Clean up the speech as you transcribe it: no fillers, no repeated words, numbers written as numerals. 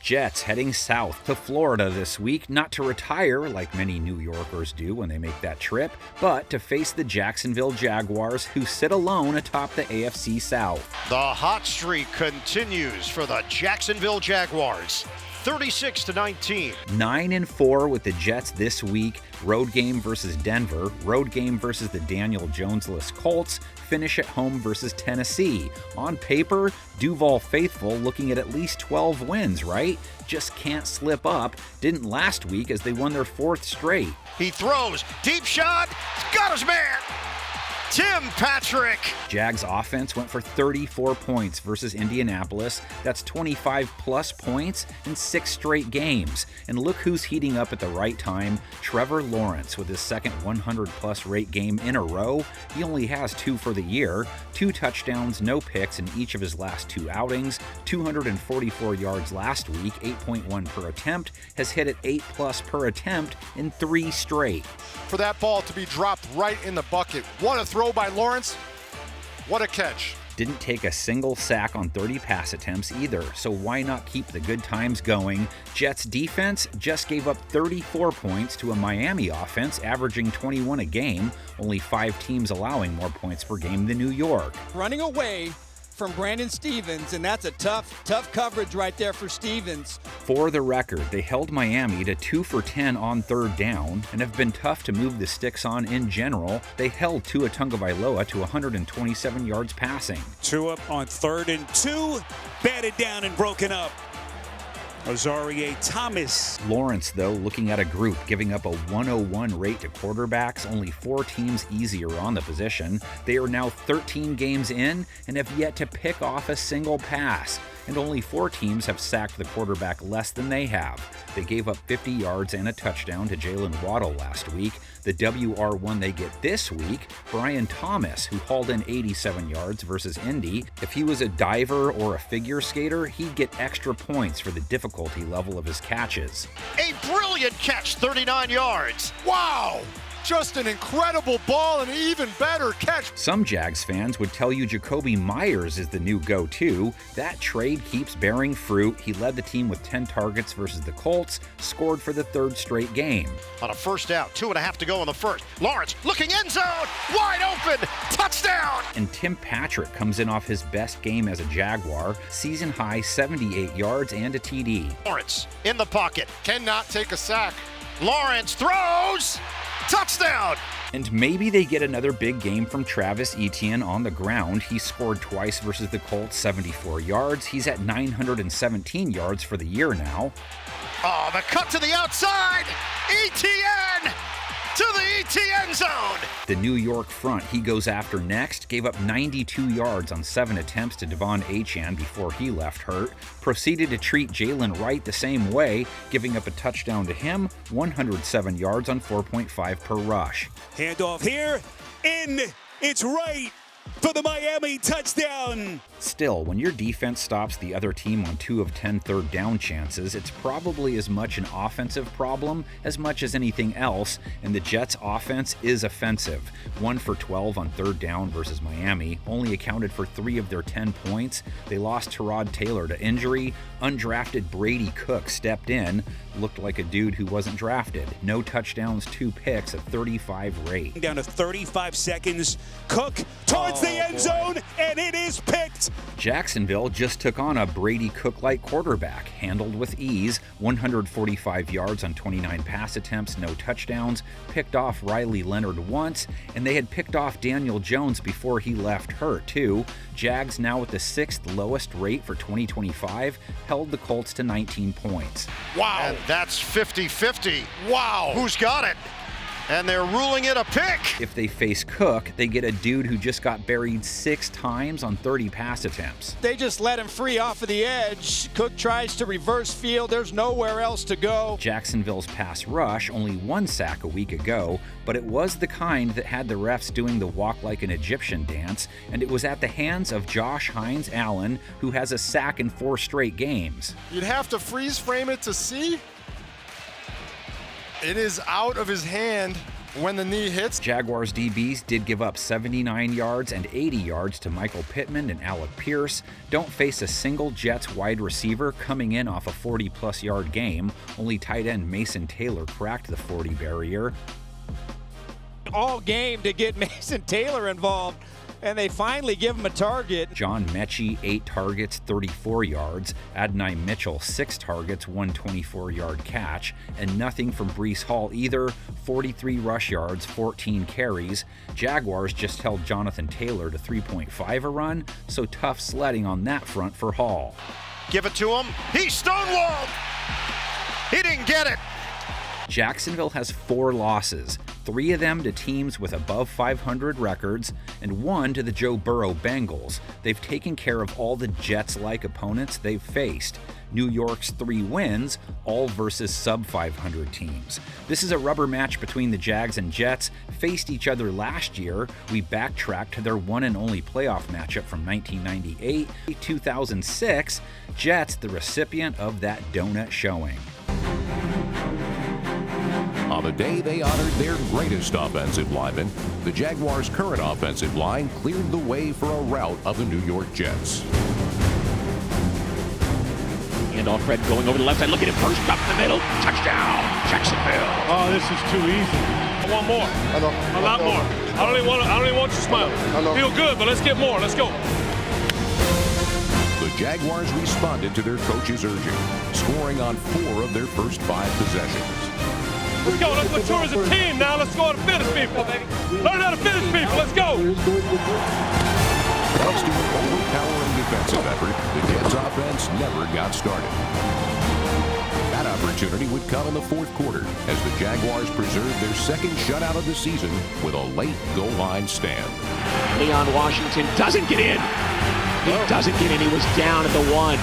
Jets heading south to Florida this week, not to retire like many New Yorkers do when they make that trip, but to face the Jacksonville Jaguars, who sit alone atop the AFC South. The hot streak continues for the Jacksonville Jaguars. 36-19. 9-4 with the Jets this week. Road game versus Denver, road game versus the Daniel Jones-less Colts, finish at home versus Tennessee. On paper, Duval faithful looking at least 12 wins, right? Just can't slip up. Didn't last week as they won their 4th straight. He throws, deep shot, got his man! Tim Patrick. Jags offense went for 34 points versus Indianapolis. That's 25-plus points in 6 straight games. And look who's heating up at the right time. Trevor Lawrence with his second 100-plus rate game in a row. He only has 2 for the year. 2 touchdowns, no picks in each of his last 2 outings. 244 yards last week, 8.1 per attempt. Has hit at 8-plus per attempt in 3 straight. For that ball to be dropped right in the bucket. What a throw by Lawrence. What a catch. Didn't take a single sack on 30 pass attempts either, so why not keep the good times going? Jets defense just gave up 34 points to a Miami offense averaging 21 a game, only 5 teams allowing more points per game than New York. Running away from Brandon Stevens, and that's a tough coverage right there for Stevens. For the record, they held Miami to 2 for 10 on 3rd down and have been tough to move the sticks on in general. They held Tua Tagovailoa to 127 yards passing. 2 up on 3rd and 2, batted down and broken up. Azarie Thomas. Lawrence, though, looking at a group giving up a 101 rate to quarterbacks, only 4 teams easier on the position. They are now 13 games in and have yet to pick off a single pass. And only 4 teams have sacked the quarterback less than they have. They gave up 50 yards and a touchdown to Jalen Waddle last week. The WR1 they get this week, Brian Thomas, who hauled in 87 yards versus Indy. If he was a diver or a figure skater, he'd get extra points for the difficulty level of his catches. A brilliant catch, 39 yards. Wow! Just an incredible ball and an even better catch. Some Jags fans would tell you Jacoby Myers is the new go-to. That trade keeps bearing fruit. He led the team with 10 targets versus the Colts, scored for the 3rd straight game. On a 1st down, 2.5 to go in the 1st. Lawrence looking end zone, wide open, touchdown! And Tim Patrick comes in off his best game as a Jaguar, season high 78 yards and a TD. Lawrence in the pocket. Cannot take a sack. Lawrence throws, touchdown! And maybe they get another big game from Travis Etienne on the ground. He scored twice versus the Colts, 74 yards. He's at 917 yards for the year now. Oh, the cut to the outside! Etienne to the Etienne zone! The New York front he goes after next gave up 92 yards on 7 attempts to Devon Achane before he left hurt. Proceeded to treat Jalen Wright the same way, giving up a touchdown to him, 107 yards on 4.5 per rush. Handoff here, in, it's Wright for the Miami touchdown. Still, when your defense stops the other team on 2 of 10 3rd down chances, it's probably as much an offensive problem as much as anything else, and the Jets' offense is offensive. 1 for 12 on 3rd down versus Miami, only accounted for 3 of their 10 points. They lost Tyrod Taylor to injury. Undrafted Brady Cook stepped in, looked like a dude who wasn't drafted. No touchdowns, 2 picks, a 35 rate. Down to 35 seconds. Cook towards the end zone, and it is picked. Jacksonville just took on a Brady Cook-like quarterback, handled with ease, 145 yards on 29 pass attempts, no touchdowns, picked off Riley Leonard once, and they had picked off Daniel Jones before he left hurt too. Jags, now with the 6th lowest rate for 2025, held the Colts to 19 points. Wow, and that's 50-50. Wow. Who's got it? And they're ruling it a pick. If they face Cook, they get a dude who just got buried 6 times on 30 pass attempts. They just let him free off of the edge. Cook tries to reverse field. There's nowhere else to go. Jacksonville's pass rush, only 1 sack a week ago, but it was the kind that had the refs doing the walk like an Egyptian dance, and it was at the hands of Josh Hines Allen, who has a sack in 4 straight games. You'd have to freeze frame it to see. It is out of his hand. when the knee hits. Jaguars DBs did give up 79 yards and 80 yards to Michael Pittman and Alec Pierce. Don't face a single Jets wide receiver coming in off a 40-plus yard game. Only tight end Mason Taylor cracked the 40 barrier. All game to get Mason Taylor involved, and they finally give him a target. John Mechie, 8 targets, 34 yards. Adonai Mitchell, 6 targets, 124-yard catch. And nothing from Breece Hall either, 43 rush yards, 14 carries. Jaguars just held Jonathan Taylor to 3.5 a run, so tough sledding on that front for Hall. Give it to him. He's stonewalled. He didn't get it. Jacksonville has 4 losses, 3 of them to teams with above 500 records, and 1 to the Joe Burrow Bengals. They've taken care of all the Jets-like opponents they've faced. New York's 3 wins, all versus sub-500 teams. This is a rubber match between the Jags and Jets. Faced each other last year. We backtracked to their one and only playoff matchup from 1998. 2006, Jets the recipient of that donut showing. On the day they honored their greatest offensive lineman, the Jaguars' current offensive line cleared the way for a rout of the New York Jets. Handoff, Fred going over the left side, look at him, first up the middle, touchdown, Jacksonville. Oh, this is too easy. I want more, a lot more. I don't even want you to smile. Feel good, but let's get more, let's go. The Jaguars responded to their coach's urging, scoring on 4 of their first 5 possessions. Let's go, let's mature as a team now. Let's go out and finish people, baby. Learn how to finish people, let's go. Thanks to an overpowering defensive effort, the Jets offense never got started. That opportunity would come in the 4th quarter as the Jaguars preserved their second shutout of the season with a late goal line stand. Leon Washington doesn't get in. He doesn't get in, he was down at the 1.